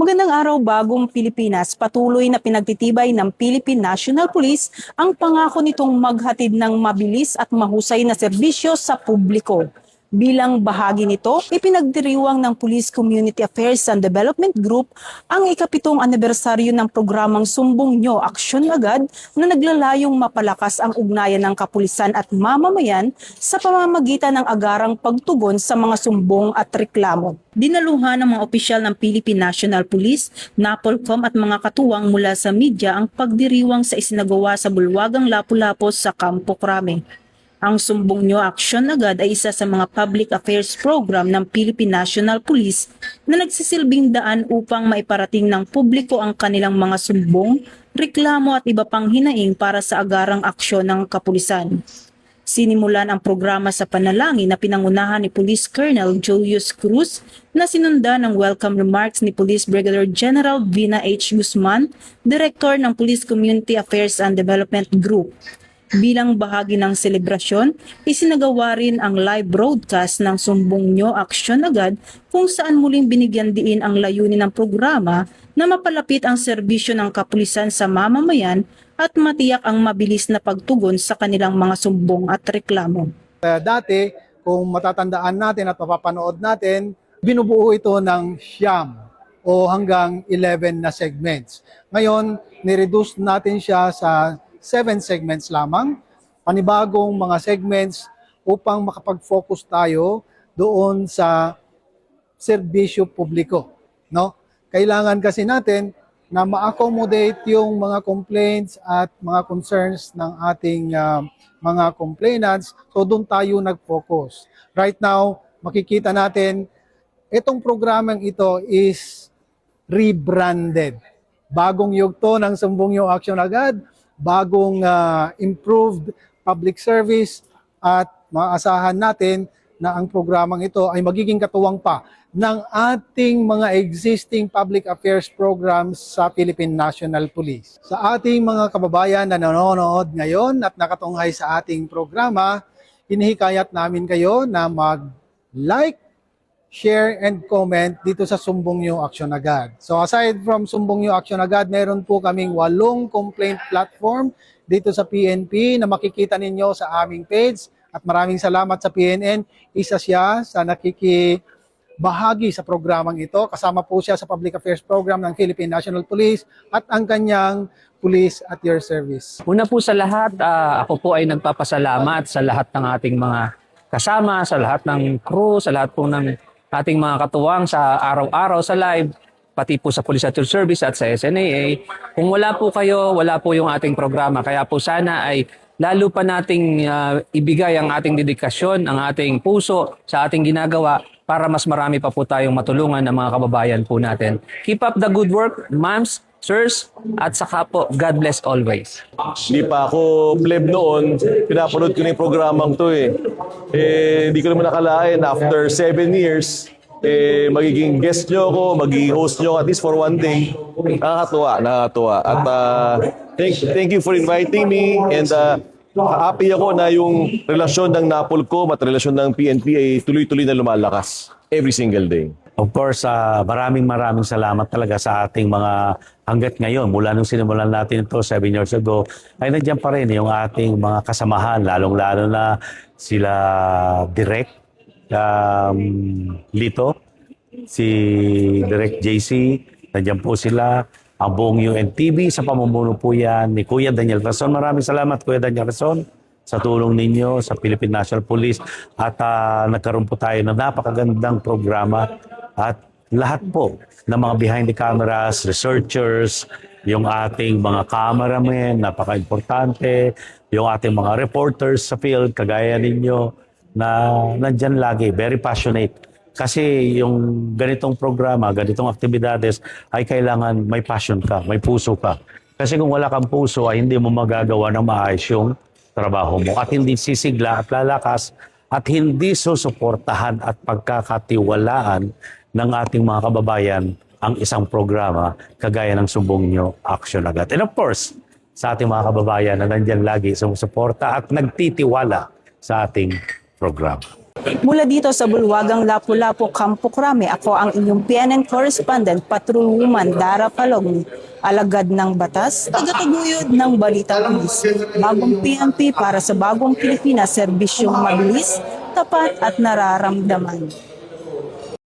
Magandang araw, bagong Pilipinas. Patuloy na pinagtitibay ng Philippine National Police ang pangako nitong maghatid ng mabilis at mahusay na serbisyo sa publiko. Bilang bahagi nito, ipinagdiriwang ng Police Community Affairs and Development Group ang ika-7 anibersaryo ng programang Sumbong Nyo, Aksyon Agad na naglalayong mapalakas ang ugnayan ng kapulisan at mamamayan sa pamamagitan ng agarang pagtugon sa mga sumbong at reklamo. Dinaluhan ng mga opisyal ng Philippine National Police, NAPOLCOM at mga katuwang mula sa media ang pagdiriwang sa isinagawa sa Bulwagang Lapu-Lapu sa Campo Crame. Ang Sumbong Nyo, Aksyon Agad ay isa sa mga public affairs program ng Philippine National Police na nagsisilbing daan upang maiparating ng publiko ang kanilang mga sumbong, reklamo at iba pang hinaing para sa agarang aksyon ng kapulisan. Sinimulan ang programa sa panalangin na pinangunahan ni Police Colonel Julius Cruz na sinundan ng welcome remarks ni Police Brigadier General Vina H. Guzman, Director ng Police Community Affairs and Development Group. Bilang bahagi ng selebrasyon, isinagawa rin ang live broadcast ng Sumbong Nyo, Aksyon Agad kung saan muling binigyan diin ang layunin ng programa na mapalapit ang serbisyo ng kapulisan sa mamamayan at matiyak ang mabilis na pagtugon sa kanilang mga sumbong at reklamo. Dati, kung matatandaan natin at mapapanood natin, binubuo ito ng siyam o hanggang 11 na segments. Ngayon, nireduce natin siya sa 7 segments lamang, panibagong mga segments upang makapag-focus tayo doon sa serbisyo publiko. No? Kailangan kasi natin na ma-accommodate yung mga complaints at mga concerns ng ating mga complainants. So doon tayo nag-focus. Right now, makikita natin, itong programang ito is rebranded. Bagong yugto ng Sumbong Nyo, Aksyon Agad, bagong improved public service at maasahan natin na ang programang ito ay magiging katuwang pa ng ating mga existing public affairs programs sa Philippine National Police. Sa ating mga kababayan na nanonood ngayon at nakatunghay sa ating programa, hinihikayat namin kayo na mag-like, share, and comment dito sa Sumbong Nyo, Aksyon Agad. So aside from Sumbong Nyo, Aksyon Agad, meron po kaming 8 complaint platform dito sa PNP na makikita ninyo sa aming page. At maraming salamat sa PNN. Isa siya sa nakikibahagi sa programang ito. Kasama po siya sa Public Affairs Program ng Philippine National Police at ang kanyang Police at Your Service. Una po sa lahat, ako po ay nagpapasalamat sa lahat ng ating mga kasama, sa lahat ng crew, sa lahat po ng ating mga katuwang sa araw-araw sa live, pati po sa Police at Your Service at sa SNAA. Kung wala po kayo, wala po yung ating programa. Kaya po sana ay lalo pa nating ibigay ang ating dedikasyon, ang ating puso sa ating ginagawa para mas marami pa po tayong matulungan ng mga kababayan po natin. Keep up the good work, ma'ams, sirs, at saka po, God bless always. Hindi pa ako pleb noon, pinapanood ko na yung programang to hindi ko naman nakalain, after 7 years, magiging guest nyo ako, magiging host nyo at least for one day. Nakakatuwa. At thank you for inviting me and happy ako na yung relasyon ng NAPOLCOM at relasyon ng PNP ay tuloy-tuloy na lumalakas every single day. Of course, maraming salamat talaga sa ating mga hanggat ngayon. Mula nung sinimulan natin ito 7 years ago, ay nandiyan pa rin yung ating mga kasamahan, lalong-lalo na sila Direk Lito, si Direk JC, nandiyan po sila, ang buong UNTV, sa pamumuno po yan ni Kuya Daniel Rason. Maraming salamat, Kuya Daniel Rason, sa tulong ninyo sa Philippine National Police at nagkaroon po tayo ng napakagandang programa at lahat po ng mga behind the cameras, researchers, yung ating mga cameramen, napaka-importante, yung ating mga reporters sa field, kagaya ninyo, na nandyan lagi, very passionate. Kasi yung ganitong programa, ganitong aktibidades, ay kailangan may passion ka, may puso ka. Kasi kung wala kang puso, ay hindi mo magagawa ng maayos yung trabaho mo at hindi sisigla at lalakas at hindi susuportahan at pagkakatiwalaan ng ating mga kababayan ang isang programa kagaya ng Sumbong Nyo, Aksyon Agad. And of course, sa ating mga kababayan na nandyan lagi sumusuporta at nagtitiwala sa ating programa. Mula dito sa Bulwagang Lapu-Lapu, Campo Crame, ako ang inyong PNN correspondent, Patrolwoman Dara Palog, alagad ng batas, tagataguyod ng Balitang Pulis. Bagong PNP para sa bagong Pilipinas, serbisyong mabilis, tapat at nararamdaman.